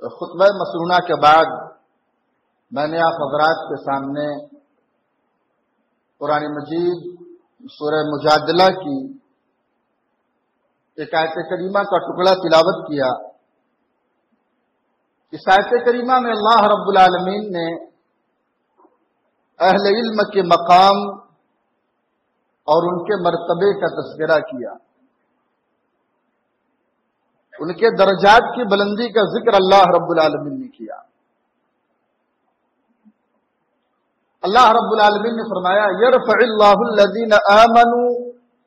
خطبہ مسنونہ کے بعد میں نے آپ حضرات کے سامنے قرآن مجید سورہ مجادلہ کی ایک آیت کریمہ کا ٹکڑا تلاوت کیا۔ اس آیت کریمہ میں اللہ رب العالمین نے اہل علم کے مقام اور ان کے مرتبے کا تذکرہ کیا، ان کے درجات کی بلندی کا ذکر اللہ رب العالمین نے کیا۔ اللہ رب العالمین نے فرمایا یرفع اللہ الذین آمنوا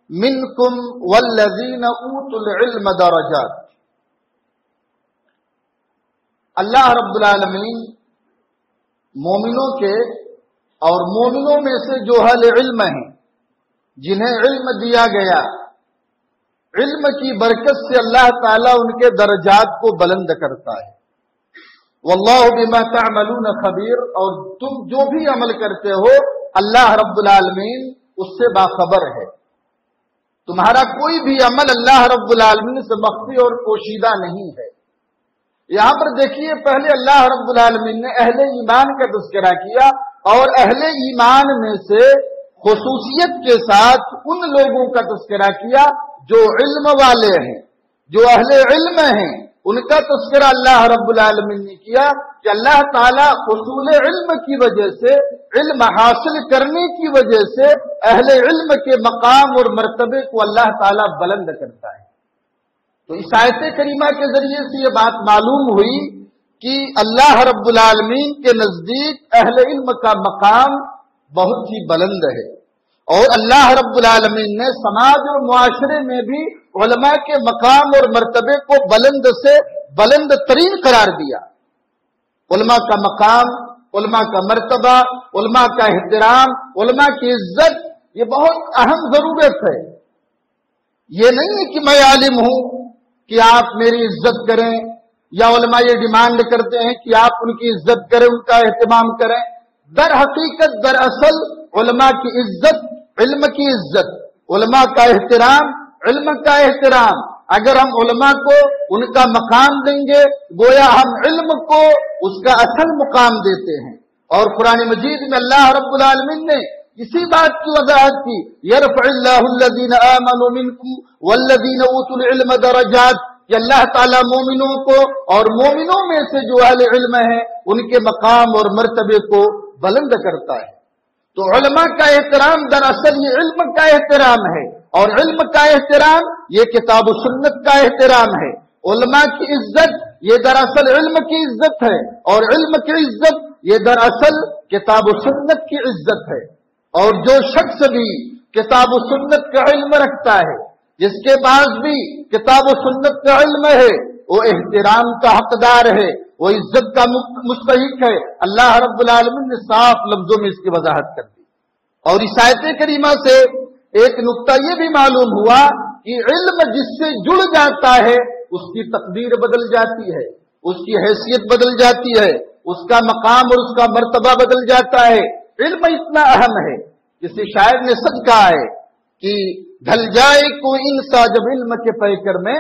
منکم والذین اوتوا العلم درجات۔ اللہ رب العالمین مومنوں کے اور مومنوں میں سے جو اہل علم ہیں، جنہیں علم دیا گیا، علم کی برکت سے اللہ تعالیٰ ان کے درجات کو بلند کرتا ہے۔ واللہ بما تعملون خبیر، اور تم جو بھی عمل کرتے ہو اللہ رب العالمین اس سے باخبر ہے۔ تمہارا کوئی بھی عمل اللہ رب العالمین سے مخفی اور پوشیدہ نہیں ہے۔ یہاں پر دیکھیے، پہلے اللہ رب العالمین نے اہل ایمان کا تذکرہ کیا، اور اہل ایمان میں سے خصوصیت کے ساتھ ان لوگوں کا تذکرہ کیا جو علم والے ہیں، جو اہل علم ہیں، ان کا تذکرہ اللہ رب العالمین نے کیا کہ اللہ تعالیٰ حصول علم کی وجہ سے، علم حاصل کرنے کی وجہ سے اہل علم کے مقام اور مرتبے کو اللہ تعالیٰ بلند کرتا ہے۔ تو اس آیت کریمہ کے ذریعے سے یہ بات معلوم ہوئی کہ اللہ رب العالمین کے نزدیک اہل علم کا مقام بہت ہی بلند ہے، اور اللہ رب العالمین نے سماج اور معاشرے میں بھی علماء کے مقام اور مرتبے کو بلند سے بلند ترین قرار دیا۔ علماء کا مقام، علماء کا مرتبہ، علماء کا احترام، علماء کی عزت، یہ بہت اہم ضرورت ہے۔ یہ نہیں ہے کہ میں عالم ہوں کہ آپ میری عزت کریں، یا علماء یہ ڈیمانڈ کرتے ہیں کہ آپ ان کی عزت کریں، ان کا اہتمام کریں۔ در حقیقت، دراصل علماء کی عزت علم کی عزت، علماء کا احترام علم کا احترام۔ اگر ہم علماء کو ان کا مقام دیں گے، گویا ہم علم کو اس کا اصل مقام دیتے ہیں۔ اور قرآن مجید میں اللہ رب العالمین نے اسی بات کی وضاحت کی، یرفع اللہ الذین آمنوا منکم والذین اوتوا العلم درجات، کہ اللہ تعالیٰ مومنوں کو اور مومنوں میں سے جو اہل علم ہیں ان کے مقام اور مرتبے کو بلند کرتا ہے۔ تو علماء کا احترام دراصل یہ علم کا احترام ہے، اور علم کا احترام یہ کتاب و سنت کا احترام ہے۔ علماء کی عزت یہ دراصل علم کی عزت ہے، اور علم کی عزت یہ دراصل کتاب و سنت کی عزت ہے۔ اور جو شخص بھی کتاب و سنت کا علم رکھتا ہے، جس کے پاس بھی کتاب و سنت کا علم ہے، وہ احترام کا حقدار ہے، وہ عزت کا مستحق ہے۔ اللہ رب العالمین نے صاف لفظوں میں اس کی وضاحت کر دی۔ اور اس آیت کریمہ سے ایک نقطہ یہ بھی معلوم ہوا کہ علم جس سے جڑ جاتا ہے اس کی تقدیر بدل جاتی ہے، اس کی حیثیت بدل جاتی ہے، اس کا مقام اور اس کا مرتبہ بدل جاتا ہے۔ علم اتنا اہم ہے، کسی شاعر نے سچ کہا ہے کہ ڈھل جائے کوئی انسان جب علم کے پیکر میں،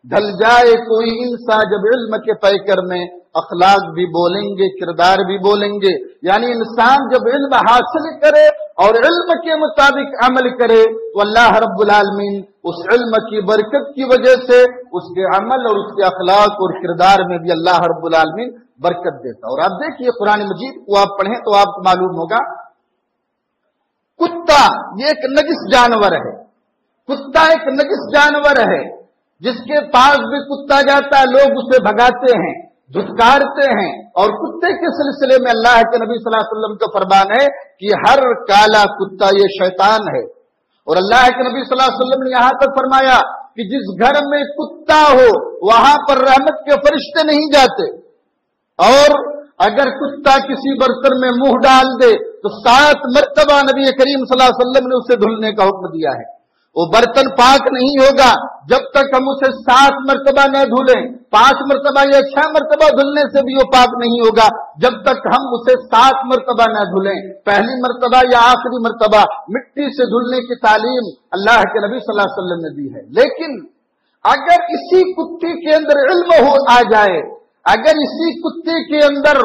ڈھل جائے کوئی انسان جب علم کے پیکر میں، اخلاق بھی بولیں گے کردار بھی بولیں گے۔ یعنی انسان جب علم حاصل کرے اور علم کے مطابق عمل کرے تو اللہ رب العالمین اس علم کی برکت کی وجہ سے اس کے عمل اور اس کے اخلاق اور کردار میں بھی اللہ رب العالمین برکت دیتا۔ اور آپ دیکھیے قرآن مجید کو آپ پڑھیں تو آپ کو معلوم ہوگا، کتا یہ ایک نجس جانور ہے، کتا ایک نجس جانور ہے، جس کے پاس بھی کتا جاتا ہے لوگ اسے بھگاتے ہیں، دھتکارتے ہیں۔ اور کتے کے سلسلے میں اللہ کے نبی صلی اللہ علیہ وسلم کا فرمان ہے کہ ہر کالا کتا یہ شیطان ہے۔ اور اللہ کے نبی صلی اللہ علیہ وسلم نے یہاں تک فرمایا کہ جس گھر میں کتا ہو وہاں پر رحمت کے فرشتے نہیں جاتے، اور اگر کتا کسی برتن میں منہ ڈال دے تو 7 مرتبہ نبی کریم صلی اللہ علیہ وسلم نے اسے دھلنے کا حکم دیا ہے۔ وہ برتن پاک نہیں ہوگا جب تک ہم اسے 7 مرتبہ نہ دھلیں، 5 مرتبہ یا 6 مرتبہ دھلنے سے بھی وہ پاک نہیں ہوگا جب تک ہم اسے 7 مرتبہ نہ دھلیں۔ پہلی مرتبہ یا آخری مرتبہ مٹی سے دھلنے کی تعلیم اللہ کے نبی صلی اللہ علیہ وسلم نے دی ہے۔ لیکن اگر اسی کتی کے اندر علم آ جائے، اگر اسی کتے کے اندر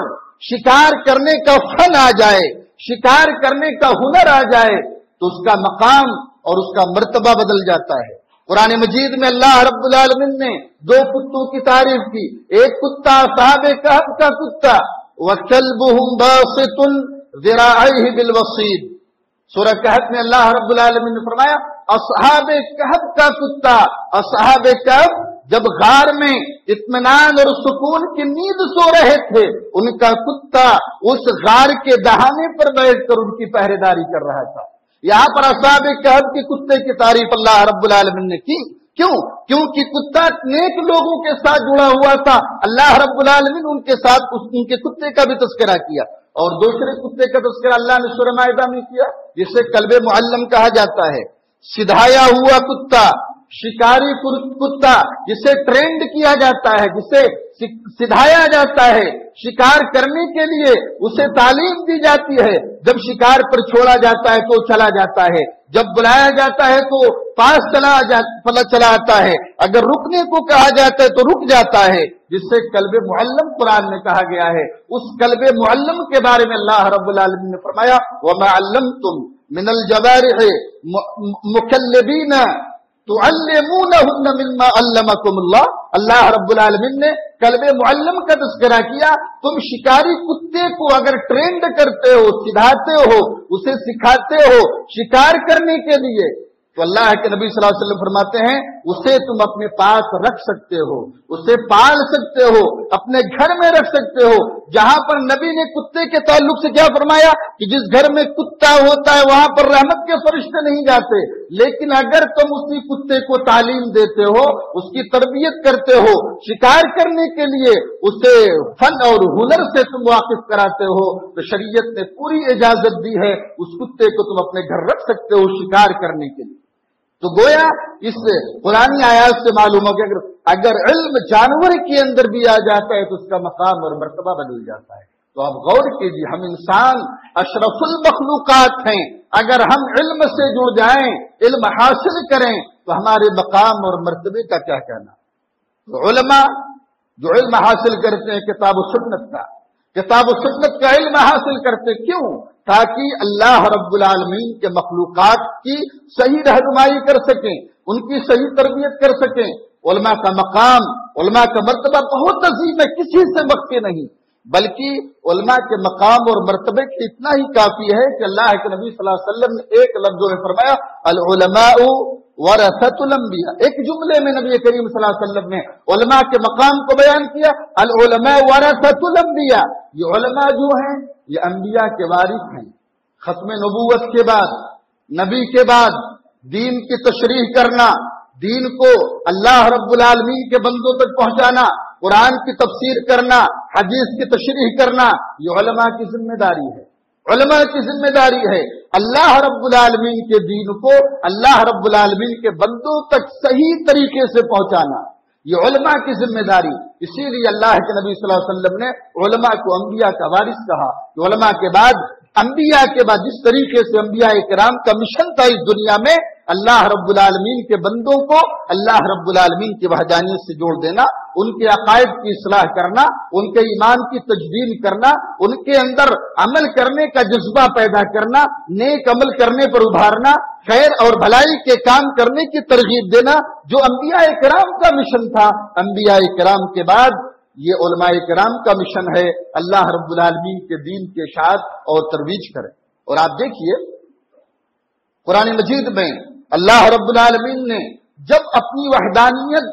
شکار کرنے کا فن آ جائے، شکار کرنے کا ہنر آ جائے، تو اس کا مقام اور اس کا مرتبہ بدل جاتا ہے۔ قرآن مجید میں اللہ رب العالمین نے دو کتوں کی تعریف کی، ایک کتا اصحاب کہف کا کتا، وَكَلْبُهُمْ بَاسِطٌ ذِرَاعَيْهِ بِالْوَصِيدِ۔ سورہ کہف میں اللہ رب العالمین نے فرمایا اصحاب کہف کا کتا، اصحاب کہف جب غار میں اطمینان اور سکون کی نیند سو رہے تھے، ان کا کتا اس غار کے دہانے پر بیٹھ کر ان کی پہرے داری کر رہا تھا۔ یہاں پر اصحاب کہف کے کتے کی تعریف اللہ رب العالمین نے کی، کیونکہ کتا نیک لوگوں کے ساتھ جڑا ہوا تھا، اللہ رب العالمین ان کے ساتھ ان کے کتے کا بھی تذکرہ کیا، اور دوسرے کتے کا تذکرہ اللہ نے سورہ مائدہ میں کیا، جسے کلب معلم کہا جاتا ہے، سدھایا ہوا کتا، شکاری کتا جسے ٹرینڈ کیا جاتا ہے، جسے سدھایا جاتا ہے شکار کرنے کے لیے، اسے تعلیم دی جاتی ہے، جب شکار پر چھوڑا جاتا ہے تو چلا جاتا ہے، جب بلایا جاتا ہے تو پاس چلا آتا ہے، اگر رکنے کو کہا جاتا ہے تو رک جاتا ہے، جس سے کلب معلم قرآن میں کہا گیا ہے۔ اس کلب معلم کے بارے میں اللہ رب العالمین نے فرمایا وَمَا عَلَّمْتُم مِّنَ الْجَوَارِحِ مُكَلِّبِينَ تُعَلِّمُونَهُنَّ مِمَّا عَلَّمَكُمُ اللَّهُ۔ اللہ رب العالمین نے کلب معلم کا تذکرہ کیا، تم شکاری کتے کو اگر ٹرینڈ کرتے ہو، سکھاتے ہو، اسے سکھاتے ہو شکار کرنے کے لیے، تو اللہ کے نبی صلی اللہ علیہ وسلم فرماتے ہیں اسے تم اپنے پاس رکھ سکتے ہو، اسے پال سکتے ہو، اپنے گھر میں رکھ سکتے ہو۔ جہاں پر نبی نے کتے کے تعلق سے کیا فرمایا کہ جس گھر میں کتا ہوتا ہے وہاں پر رحمت کے فرشتے نہیں جاتے، لیکن اگر تم اسی کتے کو تعلیم دیتے ہو، اس کی تربیت کرتے ہو، شکار کرنے کے لیے اسے فن اور ہنر سے تم واقف کراتے ہو، تو شریعت نے پوری اجازت دی ہے اس کتے کو تم اپنے گھر رکھ سکتے ہو شکار کرنے کے لیے۔ تو گویا اس قرآنی آیات سے معلوم ہو کہ اگر علم جانور کے اندر بھی آ جاتا ہے تو اس کا مقام اور مرتبہ بدل جاتا ہے۔ تو آپ غور کیجیے، ہم انسان اشرف المخلوقات ہیں، اگر ہم علم سے جڑ جائیں، علم حاصل کریں تو ہمارے مقام اور مرتبے کا کیا کہنا۔ تو علماء جو علم حاصل کرتے ہیں کتاب و سنت کا علم حاصل کرتے، کیوں؟ تاکہ اللہ رب العالمین کے مخلوقات کی صحیح رہنمائی کر سکیں، ان کی صحیح تربیت کر سکیں۔ علماء کا مقام، علماء کا مرتبہ بہت عظیم ہے، کسی سے مخفی نہیں، بلکہ علماء کے مقام اور مرتبے کی اتنا ہی کافی ہے کہ اللہ کے نبی صلی اللہ علیہ وسلم نے ایک لفظ میں فرمایا العلماء ورثۃ الانبیاء، ایک جملے میں نبی کریم صلی اللہ علیہ وسلم نے علماء کے مقام کو بیان کیا، العلماء ورثۃ الانبیاء، یہ علماء جو ہیں یہ انبیاء کے وارث ہیں۔ ختم نبوت کے بعد، نبی کے بعد دین کی تشریح کرنا، دین کو اللہ رب العالمین کے بندوں تک پہنچانا، قرآن کی تفسیر کرنا، حدیث کی تشریح کرنا، یہ علماء کی ذمہ داری ہے، علماء کی ذمہ داری ہے۔ اللہ رب العالمین کے دین کو اللہ رب العالمین کے بندوں تک صحیح طریقے سے پہنچانا، یہ علماء کی ذمہ داری۔ اسی لیے اللہ کے نبی صلی اللہ علیہ وسلم نے علماء کو انبیاء کا وارث کہا، کہ علماء کے بعد، انبیاء کے بعد جس طریقے سے انبیاء کرام کا مشن تھا اس دنیا میں، اللہ رب العالمین کے بندوں کو اللہ رب العالمین کی وحدانیت سے جوڑ دینا، ان کے عقائد کی اصلاح کرنا، ان کے ایمان کی تجدید کرنا، ان کے اندر عمل کرنے کا جذبہ پیدا کرنا، نیک عمل کرنے پر ابھارنا، خیر اور بھلائی کے کام کرنے کی ترغیب دینا، جو انبیاء کرام کا مشن تھا۔ انبیاء کرام کے بعد یہ علماء کرام کا مشن ہے، اللہ رب العالمین کے دین کی اشاعت اور ترویج کرے۔ اور آپ دیکھیے قرآن مجید میں اللہ رب العالمین نے جب اپنی وحدانیت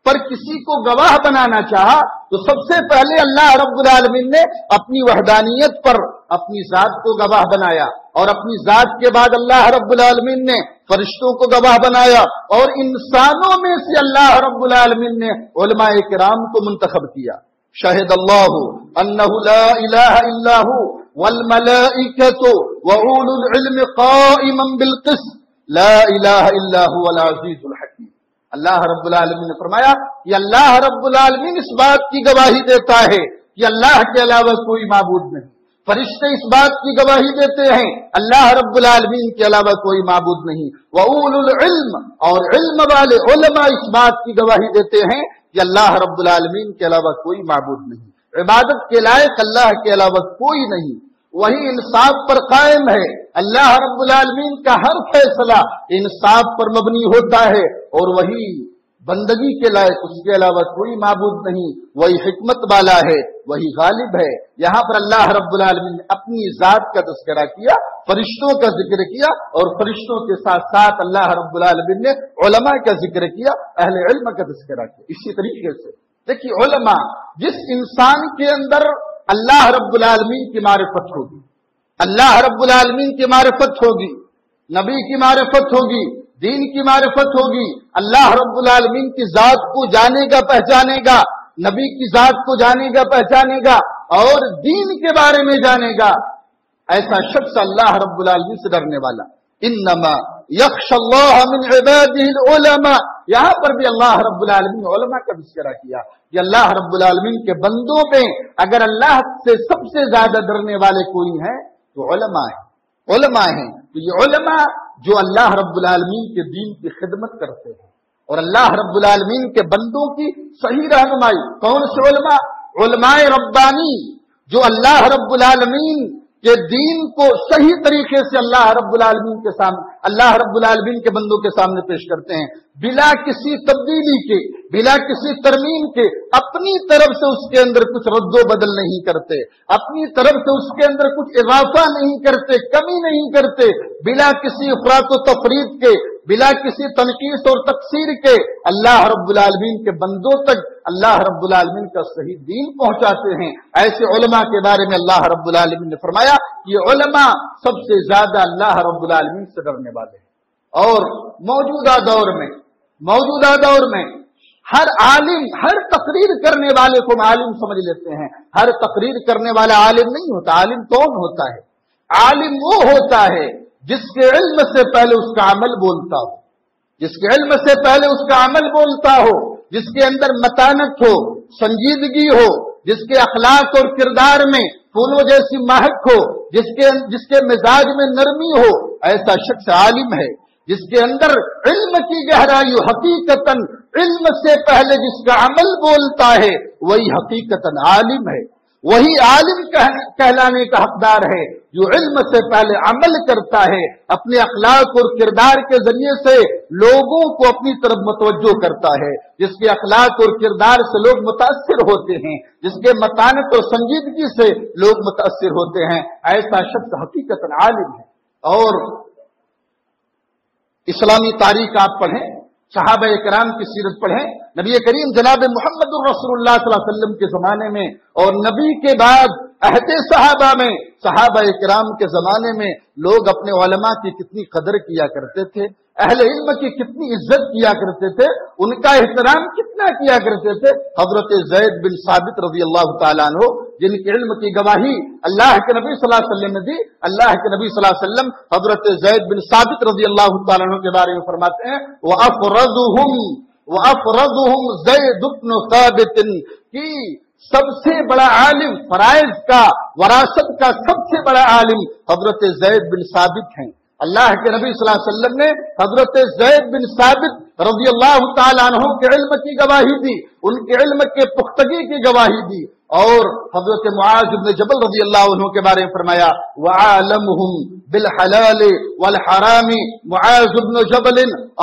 پر کسی کو گواہ بنانا چاہا تو سب سے پہلے اللہ رب العالمین نے اپنی وحدانیت پر اپنی ذات کو گواہ بنایا، اور اپنی ذات کے بعد اللہ رب العالمین نے فرشتوں کو گواہ بنایا، اور انسانوں میں سے اللہ رب العالمین نے علماء کرام کو منتخب کیا۔ شہد اللہ انہ لا الہ الا هو والملائکۃ وأولو العلم قائما بالقسط لا الہ الا هو العزیز الحکیم۔ اللہ رب العالمین نے فرمایا کہ اللہ رب العالمین اس بات کی گواہی دیتا ہے کہ اللہ کے علاوہ کوئی معبود نہیں، فرشتے اس بات کی گواہی دیتے ہیں اللہ رب العالمین کے علاوہ کوئی معبود نہیں، وَأُولُو الْعِلْمِ، اور علم والے علماء اس بات کی گواہی دیتے ہیں کہ اللہ رب العالمین کے علاوہ کوئی معبود نہیں، عبادت کے لائق اللہ کے علاوہ کوئی نہیں، وہی انصاف پر قائم ہے۔ اللہ رب العالمین کا ہر فیصلہ انصاف پر مبنی ہوتا ہے، اور وہی بندگی کے لائق، اس کے علاوہ کوئی معبود نہیں، وہی حکمت والا ہے، وہی غالب ہے۔ یہاں پر اللہ رب العالمین نے اپنی ذات کا تذکرہ کیا، فرشتوں کا ذکر کیا، اور فرشتوں کے ساتھ ساتھ اللہ رب العالمین نے علماء کا ذکر کیا، اہل علم کا تذکرہ کیا۔ اسی طریقے سے دیکھیے علماء، جس انسان کے اندر اللہ رب العالمین کی معرفت ہوگی، اللہ رب العالمین کی معرفت ہوگی، نبی کی معرفت ہوگی، دین کی معرفت ہوگی، اللہ رب العالمین کی ذات کو جانے گا، پہچانے گا، نبی کی ذات کو جانے گا، پہچانے گا، اور دین کے بارے میں جانے گا، ایسا شخص اللہ رب العالمین سے ڈرنے والا۔ انما یخش اللہ من عبادہ العلماء، یہاں پر بھی اللہ رب العالمین علماء کا تذکرہ کیا کہ اللہ رب العالمین کے بندوں میں اگر اللہ سے سب سے زیادہ ڈرنے والے کوئی ہیں تو علماء ہیں، علماء ہیں۔ تو یہ علماء جو اللہ رب العالمین کے دین کی خدمت کرتے ہیں اور اللہ رب العالمین کے بندوں کی صحیح رہنمائی، کون سے علماء؟ علماء ربانی، جو اللہ رب العالمین کے دین کو صحیح طریقے سے اللہ رب العالمین کے سامنے، اللہ رب العالمین کے بندوں کے سامنے پیش کرتے ہیں، بلا کسی تبدیلی کے، بلا کسی ترمیم کے، اپنی طرف سے اس کے اندر کچھ رد و بدل نہیں کرتے، اپنی طرف سے اس کے اندر کچھ اضافہ نہیں کرتے، کمی نہیں کرتے، بلا کسی افراط و تفریط کے، بلا کسی تنقیص اور تقصیر کے اللہ رب العالمین کے بندوں تک اللہ رب العالمین کا صحیح دین پہنچاتے ہیں۔ ایسے علماء کے بارے میں اللہ رب العالمین نے فرمایا یہ علماء سب سے زیادہ اللہ رب العالمین سے ڈرنے والے ہیں۔ اور موجودہ دور میں ہر عالم، ہر تقریر کرنے والے کو عالم سمجھ لیتے ہیں۔ ہر تقریر کرنے والا عالم نہیں ہوتا۔ عالم کون ہوتا ہے؟ عالم وہ ہوتا ہے جس کے علم سے پہلے اس کا عمل بولتا ہو، جس کے علم سے پہلے اس کا عمل بولتا ہو، جس کے اندر متانت ہو، سنجیدگی ہو، جس کے اخلاق اور کردار میں پھولوں جیسی مہک ہو، جس کے مزاج میں نرمی ہو، ایسا شخص عالم ہے۔ جس کے اندر علم کی گہرائی، حقیقتاً علم سے پہلے جس کا عمل بولتا ہے وہی حقیقتاً عالم ہے، وہی عالم کہلانے کا حقدار ہے جو علم سے پہلے عمل کرتا ہے، اپنے اخلاق اور کردار کے ذریعے سے لوگوں کو اپنی طرف متوجہ کرتا ہے، جس کے اخلاق اور کردار سے لوگ متاثر ہوتے ہیں، جس کے متانت اور سنجیدگی سے لوگ متاثر ہوتے ہیں، ایسا شخص حقیقتاً عالم ہے۔ اور اسلامی تاریخ آپ پڑھیں، صحابہ کرام کی سیرت پڑھیں، نبی کریم جناب محمد الرسول اللہ صلی اللہ علیہ وسلم کے زمانے میں اور نبی کے بعد عہد صحابہ میں، صحابہ کرام کے زمانے میں لوگ اپنے علماء کی کتنی قدر کیا کرتے تھے، اہل علم کی کتنی عزت کیا کرتے تھے، ان کا احترام کتنا کیا کرتے تھے۔ حضرت زید بن ثابت رضی اللہ تعالیٰ عنہ جن کے علم کی گواہی اللہ کے نبی صلی اللہ علیہ وسلم نے دی، اللہ کے نبی صلی اللہ علیہ وسلم حضرت زید بن ثابت رضی اللہ تعالیٰ عنہ کے بارے میں فرماتے ہیں وَأَفْرَضُهُمْ زَيْدُ بْنُ ثَابِتٍ، کہ سب سے بڑا عالم، فرائض کا، وراثت کا سب سے بڑا عالم حضرت زید بن ثابت ہیں۔ اللہ کے نبی صلی اللہ علیہ وسلم نے حضرت زید بن ثابت رضی اللہ تعالیٰ عنہ کے علم کی گواہی دی، ان کے علم کے پختگی کی گواہی دی، اور حضرت معاذ بن جبل رضی اللہ عنہ کے بارے میں فرمایا وَعَالَمُهُمْ بِالْحَلَالِ وَالْحَرَامِ معاذ بن جبل،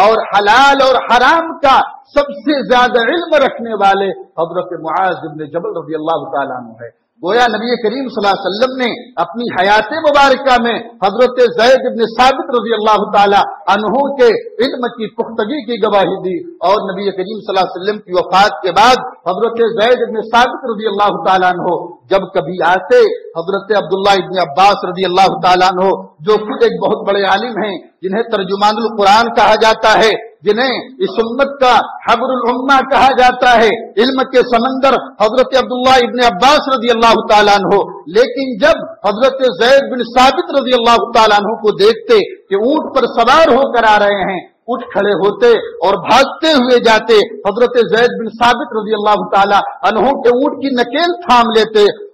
اور حلال اور حرام کا سب سے زیادہ علم رکھنے والے حضرت معاذ بن جبل رضی اللہ تعالیٰ عنہ ہے۔ گویا نبی کریم صلی اللہ علیہ وسلم نے اپنی حیات مبارکہ میں حضرت زید بن ثابت رضی اللہ تعالی عنہ کے علم کی پختگی کی گواہی دی، اور نبی کریم صلی اللہ علیہ وسلم کی وفات کے بعد حضرت زید بن ثابت رضی اللہ تعالیٰ عنہ جب کبھی آتے، حضرت عبداللہ ابن عباس رضی اللہ تعالیٰ عنہ جو خود ایک بہت بڑے عالم ہیں، جنہیں ترجمان القرآن کہا جاتا ہے، جنہیں اس امت کا حبر الامہ کہا جاتا ہے، علم کے سمندر حضرت عبداللہ ابن عباس رضی اللہ تعالیٰ عنہ، لیکن جب حضرت زید بن ثابت رضی اللہ تعالیٰ عنہ کو دیکھتے کہ اونٹ پر سوار ہو کر آ رہے ہیں، اٹھ کھڑے ہوتے اور بھاگتے ہوئے جاتے، حضرت زید بن ثابت رضی اللہ تعالیٰ عنہ کے اونٹ کی نکیل تھام لیتے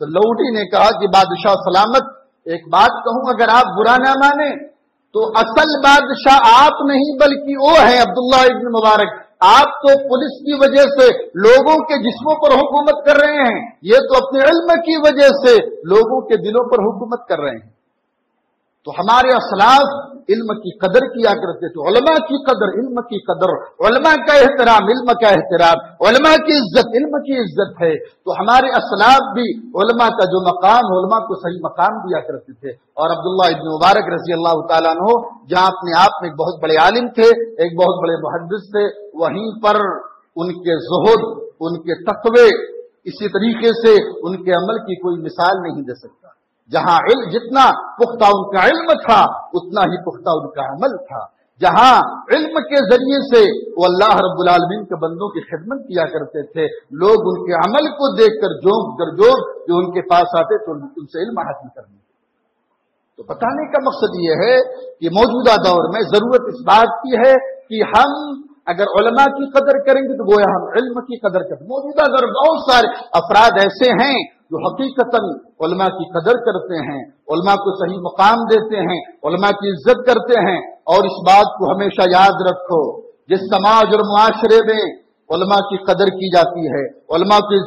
تو لوڈی نے کہا کہ بادشاہ سلامت، ایک بات کہوں، اگر آپ برا نہ مانے تو اصل بادشاہ آپ نہیں بلکہ وہ ہے عبداللہ ابن مبارک۔ آپ تو پولیس کی وجہ سے لوگوں کے جسموں پر حکومت کر رہے ہیں، یہ تو اپنے علم کی وجہ سے لوگوں کے دلوں پر حکومت کر رہے ہیں۔ تو ہمارے اسلاف علم کی قدر کیا کرتے تھے، علماء کی قدر، علم کی قدر، علماء کا احترام، علم کا احترام، علماء کی عزت، علم کی عزت ہے۔ تو ہمارے اسلاف بھی علماء کا جو مقام، علماء کو صحیح مقام دیا کرتے تھے۔ اور عبداللہ ابن مبارک رضی اللہ تعالیٰ عنہ جہاں اپنے آپ میں ایک بہت بڑے عالم تھے، ایک بہت بڑے محدث تھے، وہیں پر ان کے زہد، ان کے تقوی، اسی طریقے سے ان کے عمل کی کوئی مثال نہیں دے سکتا۔ جہاں جتنا پختہ ان کا علم تھا اتنا ہی پختہ ان کا عمل تھا۔ جہاں علم کے ذریعے سے وہ اللہ رب العالمین کے بندوں کی خدمت کیا کرتے تھے، لوگ ان کے عمل کو دیکھ کر جوک در جوک جو ان کے پاس آتے تو ان سے علم حاصل کرنے۔ تو بتانے کا مقصد یہ ہے کہ موجودہ دور میں ضرورت اس بات کی ہے کہ ہم اگر علماء کی قدر کریں گے تو گویا ہم علم کی قدر کریں۔ موجودہ دور بہت سارے افراد ایسے ہیں جو حقیقتاً علماء کی قدر کرتے ہیں، علماء کو صحیح مقام دیتے ہیں، علماء کی عزت کرتے ہیں۔ اور اس بات کو ہمیشہ یاد رکھو، جس سماج اور معاشرے میں علماء کی قدر کی جاتی ہے، علماء کو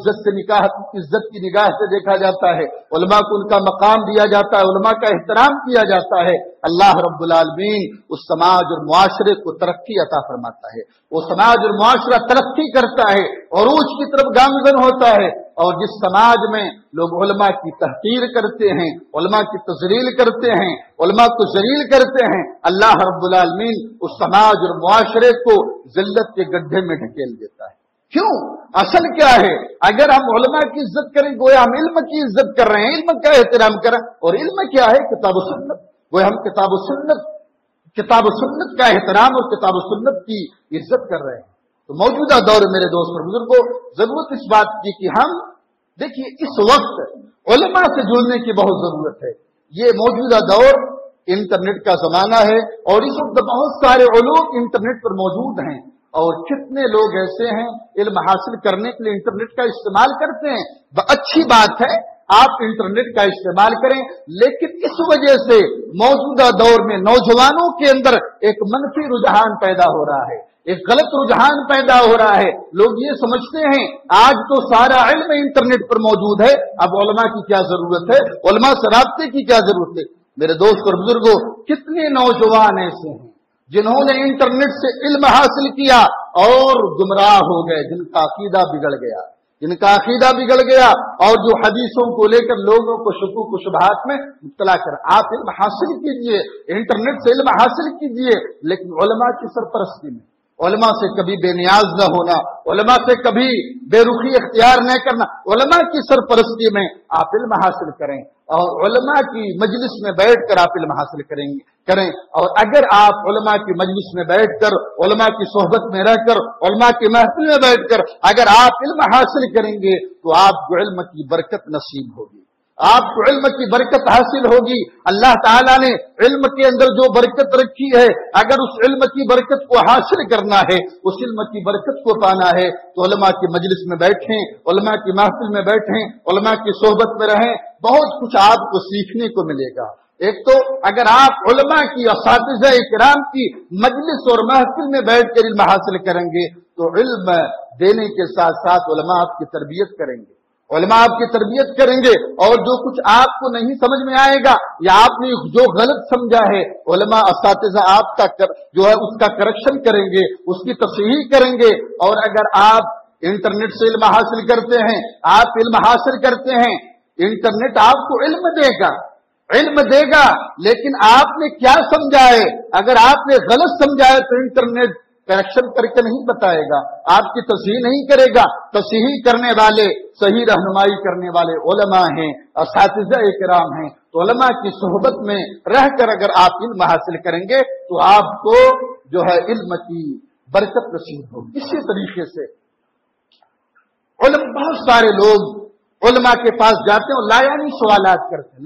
عزت کی نگاہ سے دیکھا جاتا ہے، علماء کو ان کا مقام دیا جاتا ہے، علماء کا احترام کیا جاتا ہے، اللہ رب العالمین اس سماج اور معاشرے کو ترقی عطا فرماتا ہے۔ وہ سماج اور معاشرہ ترقی کرتا ہے، عروج کی طرف گامزن ہوتا ہے۔ اور جس سماج میں لوگ علماء کی تحقیر کرتے ہیں، علماء کی تذلیل کرتے ہیں، علماء کو ذلیل کرتے ہیں، اللہ رب العالمین اس سماج اور معاشرے کو ذلت کے گڈھے میں ڈھکیل دیتا ہے۔ کیوں؟ اصل کیا ہے؟ اگر ہم علماء کی عزت کریں گویا ہم علم کی عزت کر رہے ہیں، علم کا احترام کر رہے ہیں۔ اور علم کیا ہے؟ کتاب و سنت۔ گویا ہم کتاب و سنت کا احترام اور کتاب و سنت کی عزت کر رہے ہیں۔ تو موجودہ دور میرے دوست اور بزرگوں ضرورت اس بات کی کہ ہم دیکھیے اس وقت علماء سے جڑنے کی بہت ضرورت ہے۔ یہ موجودہ دور انٹرنیٹ کا زمانہ ہے اور اس وقت بہت سارے علوم انٹرنیٹ پر موجود ہیں، اور کتنے لوگ ایسے ہیں علم حاصل کرنے کے لیے انٹرنیٹ کا استعمال کرتے ہیں۔ اچھی بات ہے آپ انٹرنیٹ کا استعمال کریں، لیکن اس وجہ سے موجودہ دور میں نوجوانوں کے اندر ایک منفی رجحان پیدا ہو رہا ہے، ایک غلط رجحان پیدا ہو رہا ہے۔ لوگ یہ سمجھتے ہیں آج تو سارا علم انٹرنیٹ پر موجود ہے، اب علماء کی کیا ضرورت ہے، علماء سے رابطے کی کیا ضرورت ہے۔ میرے دوست اور بزرگوں کتنے نوجوان ایسے ہیں جنہوں نے انٹرنیٹ سے علم حاصل کیا اور گمراہ ہو گئے، جن کا عقیدہ بگڑ گیا اور جو حدیثوں کو لے کر لوگوں کو شکوک و شبہات میں مبتلا کر۔ آپ علم حاصل کیجئے، انٹرنیٹ سے علم حاصل کیجئے، لیکن علماء کی سرپرستی میں، علماء سے کبھی بے نیاز نہ ہونا، علماء سے کبھی بے رخی اختیار نہ کرنا، علماء کی سرپرستی میں آپ علم حاصل کریں اور علماء کی مجلس میں بیٹھ کر آپ علم حاصل کریں۔ اور اگر آپ علماء کی مجلس میں بیٹھ کر، علماء کی صحبت میں رہ کر، علماء کی محفل میں بیٹھ کر اگر آپ علم حاصل کریں گے تو آپ کو علم کی برکت نصیب ہوگی، آپ کو علم کی برکت حاصل ہوگی۔ اللہ تعالیٰ نے علم کے اندر جو برکت رکھی ہے، اگر اس علم کی برکت کو حاصل کرنا ہے، اس علم کی برکت کو پانا ہے تو علماء کی مجلس میں بیٹھیں، علماء کی محفل میں بیٹھیں، علماء کی صحبت میں رہیں، بہت کچھ آپ کو سیکھنے کو ملے گا۔ ایک تو اگر آپ علماء کی، اساتذہ کرام کی مجلس اور محفل میں بیٹھ کر علم حاصل کریں گے تو علم دینے کے ساتھ ساتھ علماء آپ کی تربیت کریں گے، علماء آپ کی تربیت کریں گے، اور جو کچھ آپ کو نہیں سمجھ میں آئے گا یا آپ نے جو غلط سمجھا ہے، علماء اساتذہ آپ کا جو ہے اس کا کریکشن کریں گے، اس کی تصحیح کریں گے۔ اور اگر آپ انٹرنیٹ سے علم حاصل کرتے ہیں، آپ علم حاصل کرتے ہیں، انٹرنیٹ آپ کو علم دے گا، لیکن آپ نے کیا سمجھا ہے؟ اگر آپ نے غلط سمجھا ہے تو انٹرنیٹ کریکشن کر کے نہیں بتائے گا، آپ کی تصحیح نہیں کرے گا۔ تصحیح کرنے والے، صحیح رہنمائی کرنے والے علماء ہیں، اساتذہ کرام ہیں۔ تو علماء کی صحبت میں رہ کر اگر آپ علم حاصل کریں گے تو آپ کو جو ہے علم کی برکت نصیب ہوگی۔ اسی طریقے سے بہت سارے لوگ علماء کے پاس جاتے ہیں اور لایانی سوالات کرتے ہیں۔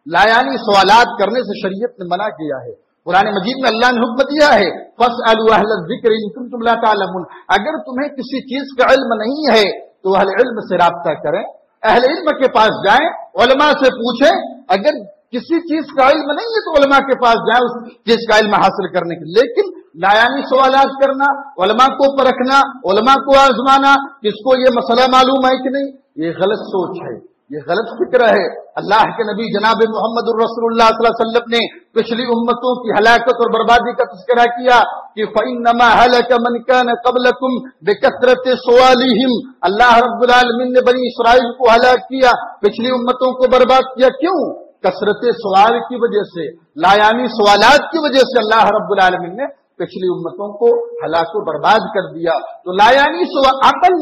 لایانی سوالات کرنے سے شریعت نے منع کیا ہے۔ قرآن مجید میں اللہ نے حکم دیا ہے فَاسْأَلُوا أَهْلَ الذِّكْرِ إِن كُنتُمْ لَا تَعْلَمُونَ، اگر تمہیں کسی چیز کا علم نہیں ہے تو اہل علم سے رابطہ کریں۔ اہل علم کے پاس جائیں، علماء سے پوچھیں، اگر کسی چیز کا علم نہیں ہے تو علماء کے پاس جائیں اس چیز کا علم حاصل کرنے کے، لیکن لایانی سوالات کرنا، علماء کو پرکھنا، علماء کو آزمانا، کس کو یہ مسئلہ معلوم ہے کہ نہیں، یہ غلط سوچ ہے، یہ غلط فکر ہے۔ اللہ کے نبی جناب محمد الرسول اللہ صلی اللہ علیہ وسلم نے پچھلی امتوں کی ہلاکت اور بربادی کا تذکرہ کیا کہ فَإِنَّمَا هَلَكَ مَنْ كَانَ قَبْلَكُمْ بِكَثْرَةِ سُؤَالِهِمْ، اللہ رب العالمین نے بنی اسرائیل کو ہلاک کیا، پچھلی امتوں کو برباد کیا، کیوں؟ کثرت سوال کی وجہ سے، لایانی سوالات کی وجہ سے اللہ رب العالمین نے پچھلی امتوں کو ہلاک و برباد کر دیا۔ تو لایانی سوال، عمل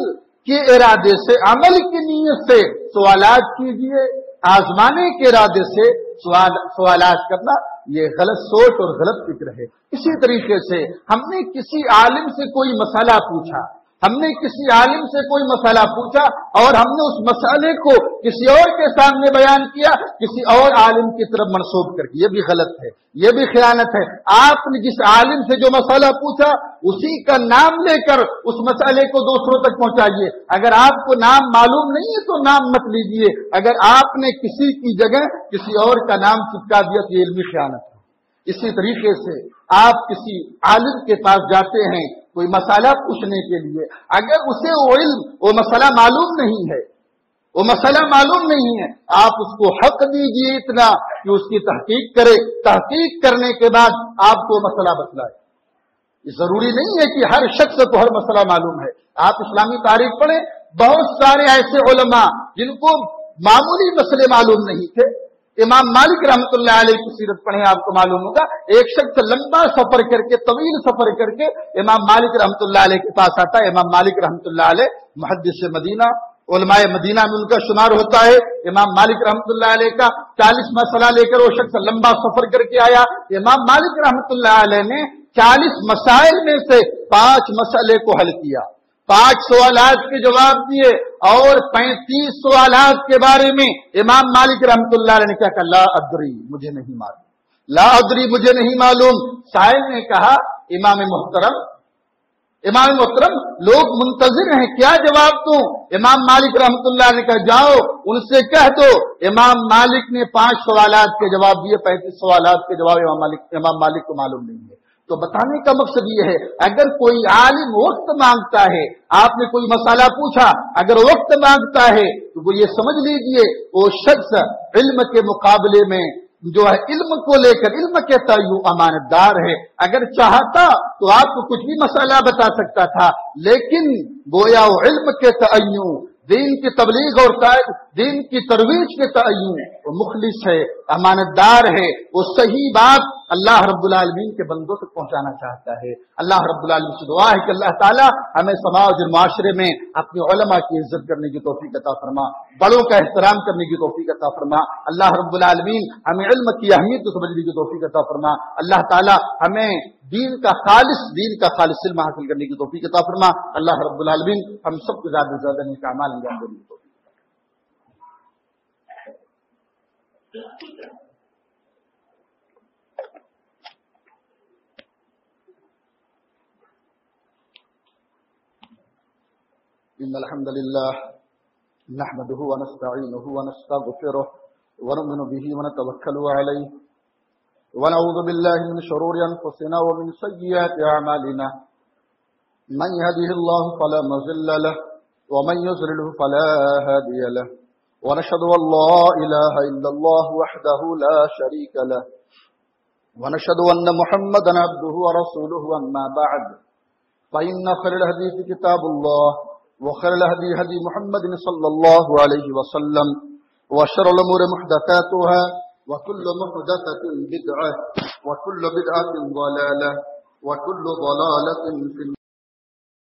کے ارادے سے، عمل کی نیت سے سوالات کیجیے، آزمانے کے ارادے سے سوالات کرنا یہ غلط سوچ اور غلط فکر ہے۔ اسی طریقے سے ہم نے کسی عالم سے کوئی مسئلہ پوچھا، ہم نے کسی عالم سے کوئی مسئلہ پوچھا اور ہم نے اس مسئلے کو کسی اور کے سامنے بیان کیا، کسی اور عالم کی طرف منسوب کر کے، یہ بھی غلط ہے، یہ بھی خیانت ہے۔ آپ نے جس عالم سے جو مسئلہ پوچھا اسی کا نام لے کر اس مسئلے کو دوسروں تک پہنچائیے۔ اگر آپ کو نام معلوم نہیں ہے تو نام مت لیجیے، اگر آپ نے کسی کی جگہ کسی اور کا نام چپکا دیا تو یہ علمی خیانت ہے۔ اسی طریقے سے آپ کسی عالم کے پاس جاتے ہیں کوئی مسئلہ پوچھنے کے لیے، اگر اسے وہ علم، وہ مسئلہ معلوم نہیں ہے، وہ مسئلہ معلوم نہیں ہے، آپ اس کو حق دیجیے اتنا کہ اس کی تحقیق کرے، تحقیق کرنے کے بعد آپ کو مسئلہ بتلائے۔ یہ ضروری نہیں ہے کہ ہر شخص کو ہر مسئلہ معلوم ہے۔ آپ اسلامی تاریخ پڑھیں، بہت سارے ایسے علماء جن کو معمولی مسئلے معلوم نہیں تھے۔ امام مالک رحمۃ اللہ علیہ کی سیرت پڑھیں، آپ کو معلوم ہوگا ایک شخص لمبا سفر کر کے، طویل سفر کر کے امام مالک رحمۃ اللہ علیہ کے پاس آتا ہے۔ امام مالک رحمۃ اللہ علیہ محدث مدینہ، علماء مدینہ میں ان کا شمار ہوتا ہے۔ امام مالک رحمۃ اللہ علیہ کا 40 مسئلہ لے کر وہ شخص لمبا سفر کر کے آیا۔ امام مالک رحمۃ اللہ علیہ نے 40 مسائل میں سے 5 مسئلے کو حل کیا، 5 سوالات کے جواب دیے، اور 35 سوالات کے بارے میں امام مالک رحمۃ اللہ علیہ نے کیا کہا؟ لا ادری، مجھے نہیں معلوم، لا ادری، مجھے نہیں معلوم۔ سائل نے کہا امام محترم لوگ منتظر ہیں، کیا جواب دوں؟ امام مالک رحمۃ اللہ نے کہا جاؤ ان سے کہہ دو۔ امام مالک نے 5 سوالات کے جواب دیے، 35 سوالات کے جواب امام مالک کو معلوم نہیں ہے۔ تو بتانے کا مقصد یہ ہے، اگر کوئی عالم وقت مانگتا ہے، آپ نے کوئی مسئلہ پوچھا، اگر وقت مانگتا ہے تو وہ یہ سمجھ لیجئے وہ شخص علم کے مقابلے میں جو ہے علم کو لے کر، علم کے تئیں امانت دار ہے۔ اگر چاہتا تو آپ کو کچھ بھی مسئلہ بتا سکتا تھا، لیکن گویا وہ علم کے تئیں، دین کی تبلیغ اور دین کی ترویج کے تئیں وہ مخلص ہے، امانت دار ہے، وہ صحیح بات اللہ رب العالمین کے بندوں تک پہنچانا چاہتا ہے۔ اللہ رب العالمین سے دعا ہے کہ اللہ تعالیٰ ہمیں سماج اور معاشرے میں اپنے علماء کی عزت کرنے کی توفیق عطا فرما، بڑوں کا احترام کرنے کی توفیق عطا فرما۔ اللہ رب العالمین ہمیں علم کی اہمیت کو سمجھنے کی توفیق عطا فرما۔ اللہ تعالیٰ ہمیں دین کا خالص علم حاصل کرنے کی توفیق عطا فرما۔ اللہ رب العالمین ہم سب کو زیادہ سے زیادہ نیک اعمال انجام دینے کی توفیق۔ إن الحمد لله نحمده ونستعينه ونستغفره ونؤمن به ونتوكل عليه ونعوذ بالله من شرور أنفسنا ومن سيئات أعمالنا من يهده الله فلا مضل له ومن يضلل فلا هادي له ونشهد أن لا إله إلا الله وحده لا شريك له ونشهد أن محمدا عبده ورسوله أما بعد فإن خير الحديث كتاب الله وخير الهدي هدي محمد صلى الله عليه وسلم وشر الأمور محدثاتها وكل محدثة بدعة وكل بدعة ضلالة وكل ضلالة في